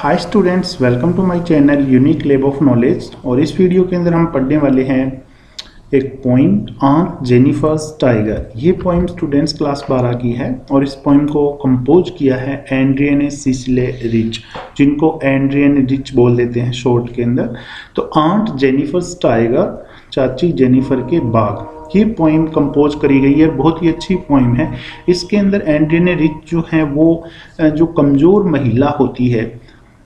Hi students, welcome to my channel unique lab of knowledge. और इस video के अंदर हम पढ़ने वाले हैं एक पोइम ऑन जेनिफर्स टाइगर। ये पोइम स्टूडेंट्स क्लास 12 की है और इस पोइम को कंपोज किया है एंड्रियन सिसिले रिच, जिनको एंड्रियन रिच बोल देते हैं शॉर्ट के अंदर। तो आंट जेनिफर्स टाइगर, चाची जेनिफर के बाग, ये पोइम कंपोज करी गई है। बहुत ही अच्छी पोइम है। इसके अंदर एंड्रियन रिच जो है वो जो कमज़ोर महिला होती है,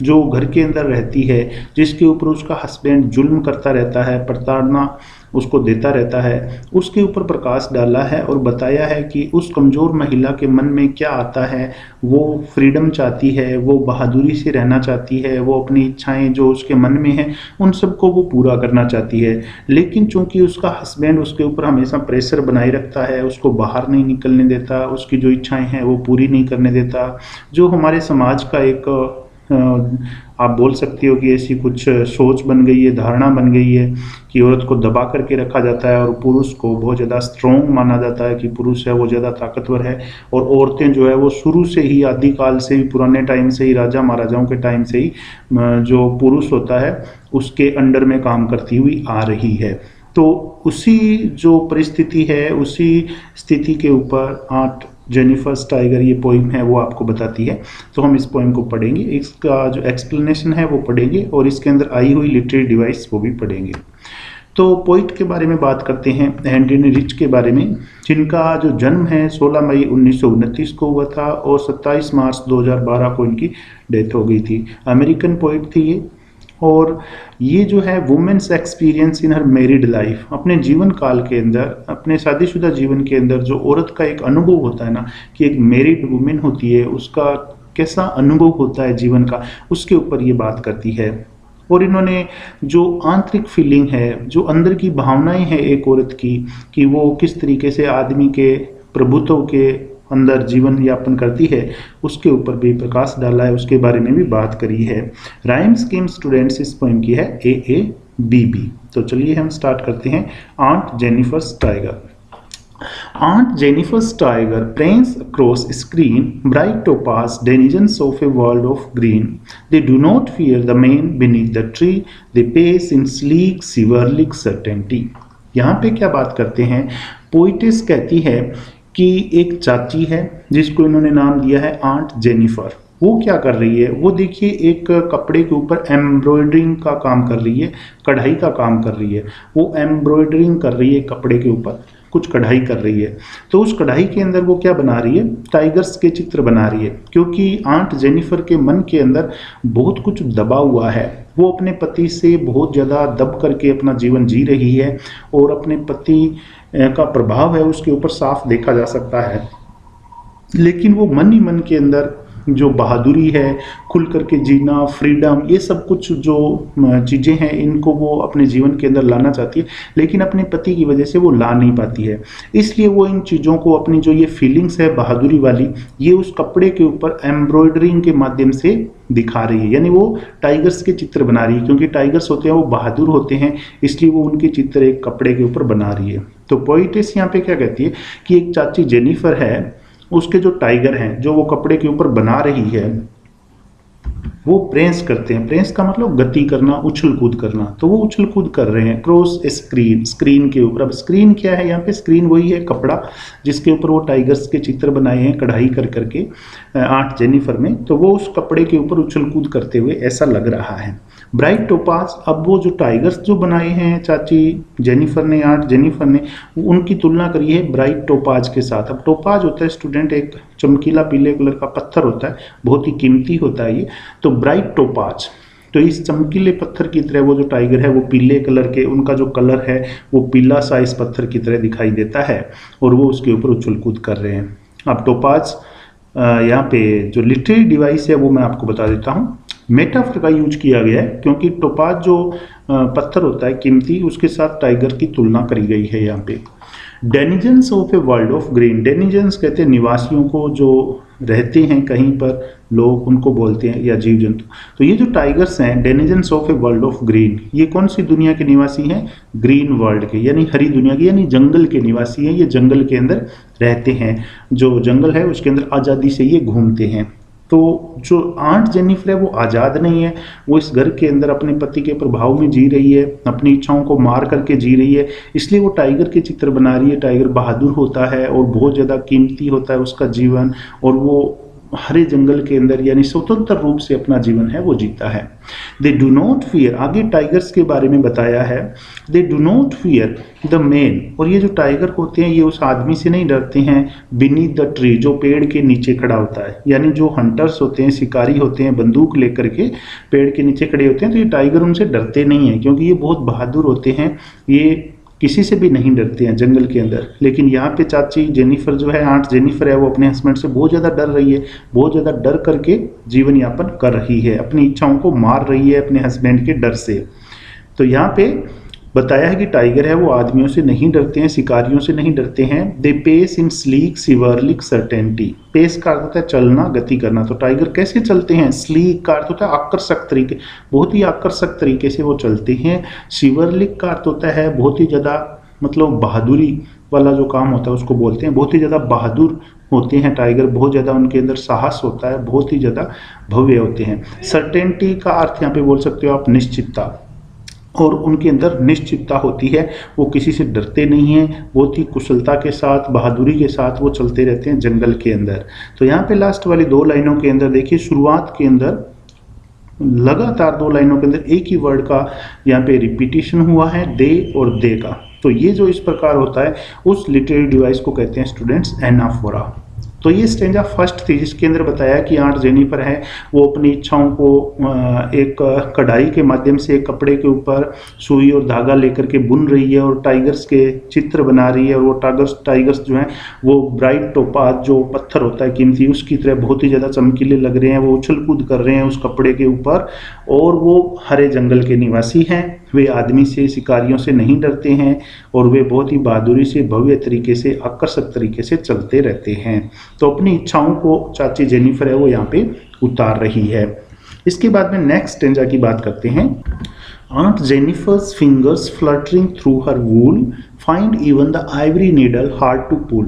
जो घर के अंदर रहती है, जिसके ऊपर उसका हस्बैंड जुल्म करता रहता है, प्रताड़ना उसको देता रहता है, उसके ऊपर प्रकाश डाला है और बताया है कि उस कमज़ोर महिला के मन में क्या आता है। वो फ्रीडम चाहती है, वो बहादुरी से रहना चाहती है, वो अपनी इच्छाएं जो उसके मन में हैं उन सबको वो पूरा करना चाहती है। लेकिन चूंकि उसका हस्बैंड उसके ऊपर हमेशा प्रेशर बनाए रखता है, उसको बाहर नहीं निकलने देता, उसकी जो इच्छाएं हैं वो पूरी नहीं करने देता, जो हमारे समाज का एक आप बोल सकती हो कि ऐसी कुछ सोच बन गई है, धारणा बन गई है कि औरत को दबा करके रखा जाता है और पुरुष को बहुत ज़्यादा स्ट्रॉन्ग माना जाता है कि पुरुष है वो ज़्यादा ताकतवर है। और औरतें जो है वो शुरू से ही, आदिकाल से ही, पुराने टाइम से ही, राजा महाराजाओं के टाइम से ही जो पुरुष होता है उसके अंडर में काम करती हुई आ रही है। तो उसी जो परिस्थिति है, उसी स्थिति के ऊपर आंट जेनिफर्स टाइगर ये पोइम है वो आपको बताती है। तो हम इस पोइम को पढ़ेंगे, इसका जो एक्सप्लेनेशन है वो पढ़ेंगे और इसके अंदर आई हुई लिटरेरी डिवाइस वो भी पढ़ेंगे। तो पोइट के बारे में बात करते हैं, एंड्रियन रिच के बारे में, जिनका जो जन्म है 16 मई 1929 को हुआ था और 27 मार्च 2012 को इनकी डेथ हो गई थी। अमेरिकन पोइट थी ये। और ये जो है women's experience in her married life, अपने जीवन काल के अंदर, अपने शादीशुदा जीवन के अंदर जो औरत का एक अनुभव होता है ना, कि एक मैरिड वुमेन होती है उसका कैसा अनुभव होता है जीवन का, उसके ऊपर ये बात करती है। और इन्होंने जो आंतरिक फीलिंग है, जो अंदर की भावनाएं हैं एक औरत की, कि वो किस तरीके से आदमी के प्रभुत्व के अंदर जीवन यापन करती है, उसके ऊपर भी प्रकाश डाला है, उसके बारे में भी बात करी है। राइम स्कीम स्टूडेंट्स इस पोइम की है AABB। तो चलिए हम स्टार्ट करते हैं। Aunt Jennifer's tiger. Aunt Jennifer's tiger prays across screen, bright topaz denizens of a world of green. They do not fear the man beneath the tree. They pace in sleek, chivalric certainty. यहाँ पे क्या बात करते हैं, poetess कहती है कि एक चाची है जिसको इन्होंने नाम दिया है आंट जेनिफर। वो क्या कर रही है, वो देखिए एक कपड़े के ऊपर एम्ब्रॉयडरिंग का काम कर रही है, कढ़ाई का काम कर रही है। वो एम्ब्रॉयडरिंग कर रही है, कपड़े के ऊपर कुछ कढ़ाई कर रही है। तो उस कढ़ाई के अंदर वो क्या बना रही है, टाइगर्स के चित्र बना रही है, क्योंकि आंट जेनिफर के मन के अंदर बहुत कुछ दबा हुआ है। वो अपने पति से बहुत ज़्यादा दब करके अपना जीवन जी रही है और अपने पति का प्रभाव है उसके ऊपर साफ देखा जा सकता है। लेकिन वो मन ही मन के अंदर जो बहादुरी है, खुल करके जीना, फ्रीडम, ये सब कुछ जो चीज़ें हैं इनको वो अपने जीवन के अंदर लाना चाहती है, लेकिन अपने पति की वजह से वो ला नहीं पाती है। इसलिए वो इन चीज़ों को, अपनी जो ये फीलिंग्स है बहादुरी वाली, ये उस कपड़े के ऊपर एम्ब्रॉयडरिंग के माध्यम से दिखा रही है। यानी वो टाइगर्स के चित्र बना रही है, क्योंकि टाइगर्स होते हैं वो बहादुर होते हैं, इसलिए वो उनके चित्र एक कपड़े के ऊपर बना रही है। तो पोइटेस यहाँ पे क्या कहती है कि एक चाची जेनिफर है, उसके जो टाइगर हैं जो वो कपड़े के ऊपर बना रही है, वो प्रेस करते हैं। प्रेस का मतलब गति करना, उछल कूद करना। तो वो उछल कूद कर रहे हैं क्रॉस स्क्रीन, स्क्रीन के ऊपर। अब स्क्रीन क्या है यहाँ पे, स्क्रीन वही है कपड़ा जिसके ऊपर वो टाइगर्स के चित्र बनाए हैं कढ़ाई कर करके आंट जेनिफर में। तो वो उस कपड़े के ऊपर उछल कूद करते हुए ऐसा लग रहा है। ब्राइट टोपाज, अब वो जो टाइगर्स जो बनाए हैं चाची जेनिफर ने, आंट जेनिफर ने, उनकी तुलना करी है ब्राइट टोपाज के साथ। अब टोपाज होता है स्टूडेंट एक चमकीला पीले कलर का पत्थर होता है, बहुत ही कीमती होता है ये। तो ब्राइट टोपाज, तो इस चमकीले पत्थर की तरह वो जो टाइगर है वो पीले कलर के, उनका जो कलर है वो पीला सा इस पत्थर की तरह दिखाई देता है और वो उसके ऊपर उछल कूद कर रहे हैं। अब टोपाज यहाँ पे जो लिटरेरी डिवाइस है वो मैं आपको बता देता हूँ। मेटाफर का यूज किया गया है, क्योंकि टोपाज जो पत्थर होता है कीमती, उसके साथ टाइगर की तुलना करी गई है यहाँ पे। Denizens of a world of green, denizens कहते हैं निवासियों को, जो रहते हैं कहीं पर लोग, उनको बोलते हैं, या जीव जंतु। तो ये जो टाइगर्स हैं denizens of a world of green, ये कौन सी दुनिया के निवासी हैं, ग्रीन वर्ल्ड के, यानी हरी दुनिया के, यानी जंगल के निवासी हैं। ये जंगल के अंदर रहते हैं, जो जंगल है उसके अंदर आज़ादी से ये घूमते हैं। तो जो आंट जेनिफर है वो आज़ाद नहीं है, वो इस घर के अंदर अपने पति के प्रभाव में जी रही है, अपनी इच्छाओं को मार करके जी रही है, इसलिए वो टाइगर के चित्र बना रही है। टाइगर बहादुर होता है और बहुत ज़्यादा कीमती होता है उसका जीवन, और वो हरे जंगल के अंदर यानी स्वतंत्र रूप से अपना जीवन है वो जीता है। दे डू नॉट फियर, आगे टाइगर्स के बारे में बताया है, they do not fear the man, और ये जो टाइगर होते हैं ये उस आदमी से नहीं डरते हैं, बीनीथ द ट्री, जो पेड़ के नीचे खड़ा होता है। यानी जो हंटर्स होते हैं, शिकारी होते हैं, बंदूक लेकर के पेड़ के नीचे खड़े होते हैं, तो ये टाइगर उनसे डरते नहीं हैं, क्योंकि ये बहुत बहादुर होते हैं, ये किसी से भी नहीं डरते हैं जंगल के अंदर। लेकिन यहाँ पे चाची जेनिफर जो है, आंट जेनिफर है, वो अपने हस्बैंड से बहुत ज़्यादा डर रही है, बहुत ज़्यादा डर करके जीवन यापन कर रही है, अपनी इच्छाओं को मार रही है अपने हस्बैंड के डर से। तो यहाँ पे बताया है कि टाइगर है वो आदमियों से नहीं डरते हैं, शिकारियों से नहीं डरते हैं। दे पेस इन स्लीक सिवरलिक सर्टेनिटी, पेस का अर्थ होता है चलना, गति करना। तो टाइगर कैसे चलते हैं? स्लीक का अर्थ होता है आकर्षक तरीके, बहुत ही आकर्षक तरीके से वो चलते हैं। सिवरलिक का अर्थ होता है बहुत ही ज़्यादा, मतलब बहादुरी वाला जो काम होता है उसको बोलते हैं, बहुत ही ज़्यादा बहादुर होते हैं टाइगर, बहुत ज़्यादा उनके अंदर साहस होता है, बहुत ही ज़्यादा भव्य होते हैं। सर्टेनिटी का अर्थ यहाँ पे बोल सकते हो आप निश्चितता, और उनके अंदर निश्चितता होती है, वो किसी से डरते नहीं हैं, बहुत ही कुशलता के साथ, बहादुरी के साथ वो चलते रहते हैं जंगल के अंदर। तो यहाँ पे लास्ट वाली 2 लाइनों के अंदर देखिए, शुरुआत के अंदर लगातार 2 लाइनों के अंदर एक ही वर्ड का यहाँ पे रिपीटिशन हुआ है, दे और दे का। तो ये जो इस प्रकार होता है उस लिटरेरी डिवाइस को कहते हैं स्टूडेंट्स एनाफोरा। तो ये स्टेंजा फर्स्ट थी, जिसके अंदर बताया कि आंट जेनिफर है वो अपनी इच्छाओं को एक कढ़ाई के माध्यम से एक कपड़े के ऊपर सुई और धागा लेकर के बुन रही है, और टाइगर्स के चित्र बना रही है, और वो टाइगर्स जो हैं वो ब्राइट टोपाज जो पत्थर होता है कीमती, उसकी तरह बहुत ही ज़्यादा चमकीले लग रहे हैं, वो उछल कूद कर रहे हैं उस कपड़े के ऊपर, और वो हरे जंगल के निवासी हैं, वे आदमी से, शिकारियों से नहीं डरते हैं, और वे बहुत ही बहादुरी से, भव्य तरीके से, आकर्षक तरीके से चलते रहते हैं। तो अपनी इच्छाओं को चाची जेनिफर है वो यहाँ पे उतार रही है। इसके बाद में नेक्स्ट स्टेंजा की बात करते हैं। Aunt Jennifer's fingers fluttering through her wool find even the ivory needle hard to pull.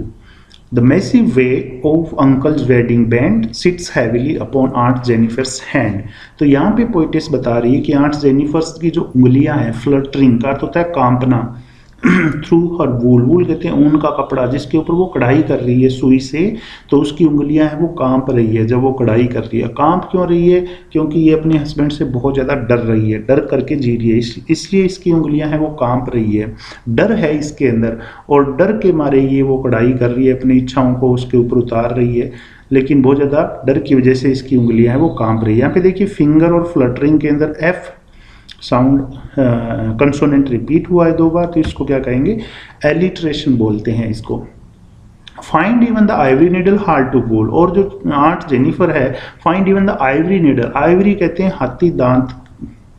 The massive weight of Uncle's wedding band sits heavily upon Aunt Jennifer's hand. तो यहाँ पे पोइटेस बता रही है कि आंट जेनिफर्स की जो उंगलियां हैं, फ्लटरिंग का अर्थ होता है कांपना, थ्रू हर वूल, वूल कहते हैं ऊन का कपड़ा जिसके ऊपर वो कढ़ाई कर रही है सुई से, तो उसकी उंगलियां हैं वो कांप रही है जब वो कढ़ाई कर रही है। कांप क्यों रही है? क्योंकि ये अपने हस्बैंड से बहुत ज़्यादा डर रही है, डर करके जी रही है, इसलिए इसकी उंगलियां हैं वो कांप रही है, डर है इसके अंदर, और डर के मारे ये वो कढ़ाई कर रही है, अपनी इच्छाओं को उसके ऊपर उतार रही है, लेकिन बहुत ज़्यादा डर की वजह से इसकी उंगलियां हैं वो कांप रही है। यहाँ पे देखिए फिंगर और फ्लटरिंग के अंदर एफ साउंड कंसोनेंट रिपीट हुआ है 2 बार, तो इसको क्या कहेंगे? एलिट्रेशन बोलते हैं इसको। Find even the ivory needle hard to pull, और जो आंट जेनिफर है, find even the ivory needle, ivory कहते हैं हाथी दांत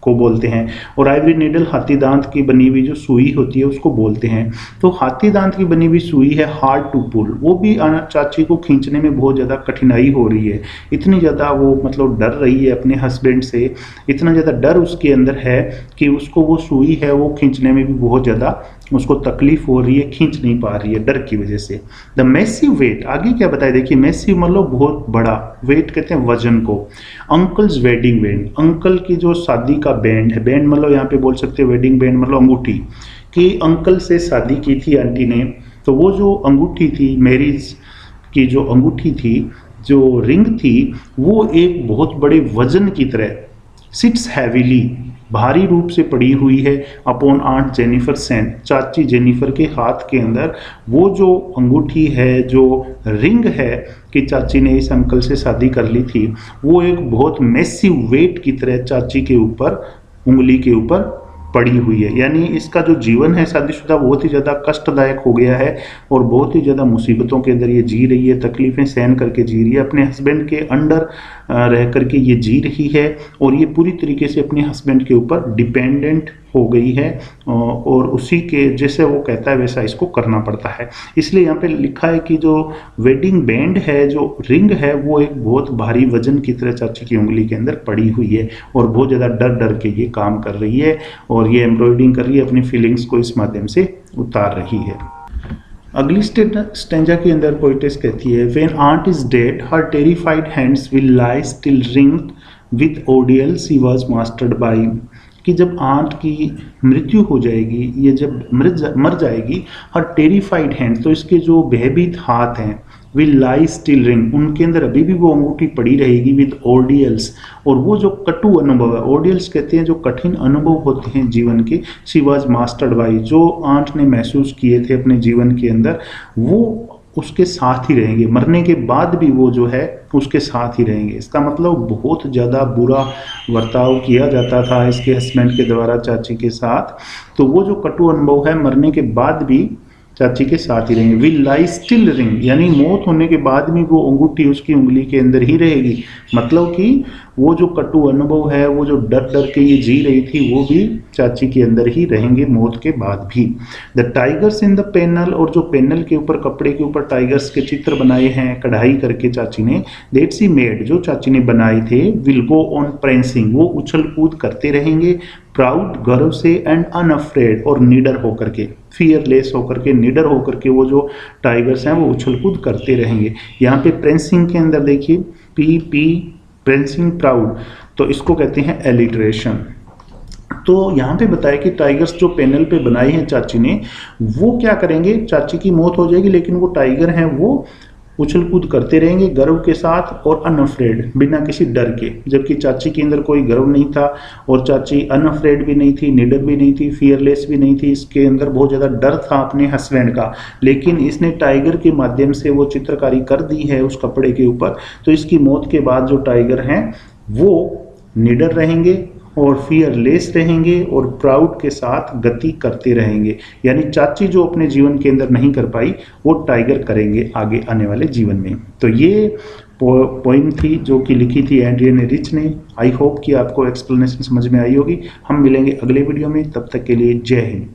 को बोलते हैं, और आइवरी नीडल हाथी दांत की बनी हुई जो सुई होती है उसको बोलते हैं। तो हाथी दांत की बनी हुई सुई है हार्ड टू पुल, वो भी चाची को खींचने में बहुत ज़्यादा कठिनाई हो रही है, इतनी ज़्यादा वो मतलब डर रही है अपने हस्बैंड से, इतना ज़्यादा डर उसके अंदर है कि उसको वो सुई है वो खींचने में भी बहुत ज़्यादा उसको तकलीफ हो रही है, खींच नहीं पा रही है डर की वजह से। द मैसिव वेट, आगे क्या बताया देखिए, मैसिव मतलब बहुत बड़ा, वेट कहते हैं वजन को। अंकल्स वेडिंग बैंड, अंकल की जो शादी का बैंड है, बैंड मतलब यहाँ पे बोल सकते हैं वेडिंग बैंड मतलब अंगूठी, कि अंकल से शादी की थी आंटी ने, तो वो जो अंगूठी थी, मैरिज की जो अंगूठी थी, जो रिंग थी, वो एक बहुत बड़े वजन की तरह सिट्स हैवीली, भारी रूप से पड़ी हुई है अपॉन आंट जेनिफर सेंट, चाची जेनिफर के हाथ के अंदर। वो जो अंगूठी है, जो रिंग है कि चाची ने इस अंकल से शादी कर ली थी, वो एक बहुत मैसिव वेट की तरह चाची के ऊपर, उंगली के ऊपर पड़ी हुई है। यानी इसका जो जीवन है शादीशुदा बहुत ही ज़्यादा कष्टदायक हो गया है, और बहुत ही ज़्यादा मुसीबतों के अंदर ये जी रही है, तकलीफ़ें सहन करके जी रही है, अपने हस्बैंड के अंडर रह करके ये जी रही है, और ये पूरी तरीके से अपने हस्बैंड के ऊपर डिपेंडेंट हो गई है, और उसी के जैसे वो कहता है वैसा इसको करना पड़ता है। इसलिए यहाँ पे लिखा है कि जो वेडिंग बैंड है, जो रिंग है, वो एक बहुत भारी वजन की तरह चाची की उंगली के अंदर पड़ी हुई है, और बहुत ज़्यादा डर डर के ये काम कर रही है, और ये एम्ब्रॉयडरिंग कर रही है, अपनी फीलिंग्स को इस माध्यम से उतार रही है। अगली स्टेंजा के अंदर पोइटेस कहती है when aunt is dead her terrified hands will lie still ring with ordeal she was mastered by, कि जब आंट की मृत्यु हो जाएगी, ये जब मर जाएगी, हर टेरिफाइड हैंड, तो इसके जो भयभीत हाथ हैं, विल लाई स्टिल रिंग, उनके अंदर अभी भी वो अंगूठी पड़ी रहेगी, विद ऑर्डियल्स, और वो जो कटु अनुभव है, ऑर्डियल्स कहते हैं जो कठिन अनुभव होते हैं जीवन के, शी वाज मास्टर्ड बाय, जो आंट ने महसूस किए थे अपने जीवन के अंदर, वो उसके साथ ही रहेंगे, मरने के बाद भी वो जो है उसके साथ ही रहेंगे। इसका मतलब बहुत ज़्यादा बुरा बर्ताव किया जाता था इसके हस्बैंड के द्वारा चाची के साथ, तो वो जो कटु अनुभव है मरने के बाद भी चाची के साथ ही रहेंगे। विल लाई स्टिल रिंग, यानी मौत होने के बाद भी वो अंगूठी उसकी उंगली के अंदर ही रहेगी, मतलब कि वो जो कटु अनुभव है, वो जो डर डर के ये जी रही थी, वो भी चाची के अंदर ही रहेंगे मौत के बाद भी। The tigers in the panel, और जो पैनल के ऊपर, कपड़े के ऊपर टाइगर्स के चित्र बनाए हैं कढ़ाई करके चाची ने, दैट शी मेड, जो चाची ने बनाए थे, विल गो ऑन प्रेंसिंग, वो उछल कूद करते रहेंगे, प्राउड, गर्व से, एंड अनअफ्रेड, और निडर होकर के, फियरलेस होकर के, निडर होकर के वो जो टाइगर्स हैं वो उछल कूद करते रहेंगे। यहाँ पे प्रेंसिंग के अंदर देखिए पी प्रेंसिंग प्राउड, तो इसको कहते हैं एलिट्रेशन। तो यहाँ पे बताया कि टाइगर्स जो पैनल पे बनाए हैं चाची ने, वो क्या करेंगे, चाची की मौत हो जाएगी लेकिन वो टाइगर हैं वो उछल कूद करते रहेंगे गर्व के साथ और अनअफ्रेड, बिना किसी डर के, जबकि चाची के अंदर कोई गर्व नहीं था और चाची अनअफ्रेड भी नहीं थी, निडर भी नहीं थी, फियरलेस भी नहीं थी, इसके अंदर बहुत ज़्यादा डर था अपने हस्बैंड का, लेकिन इसने टाइगर के माध्यम से वो चित्रकारी कर दी है उस कपड़े के ऊपर, तो इसकी मौत के बाद जो टाइगर हैं वो निडर रहेंगे और फियरलेस रहेंगे और प्राउड के साथ गति करते रहेंगे, यानी चाची जो अपने जीवन के अंदर नहीं कर पाई वो टाइगर करेंगे आगे आने वाले जीवन में। तो ये पोइम थी जो कि लिखी थी एड्रियन रिच ने। आई होप कि आपको एक्सप्लेनेशन समझ में आई होगी। हम मिलेंगे अगले वीडियो में, तब तक के लिए जय हिंद।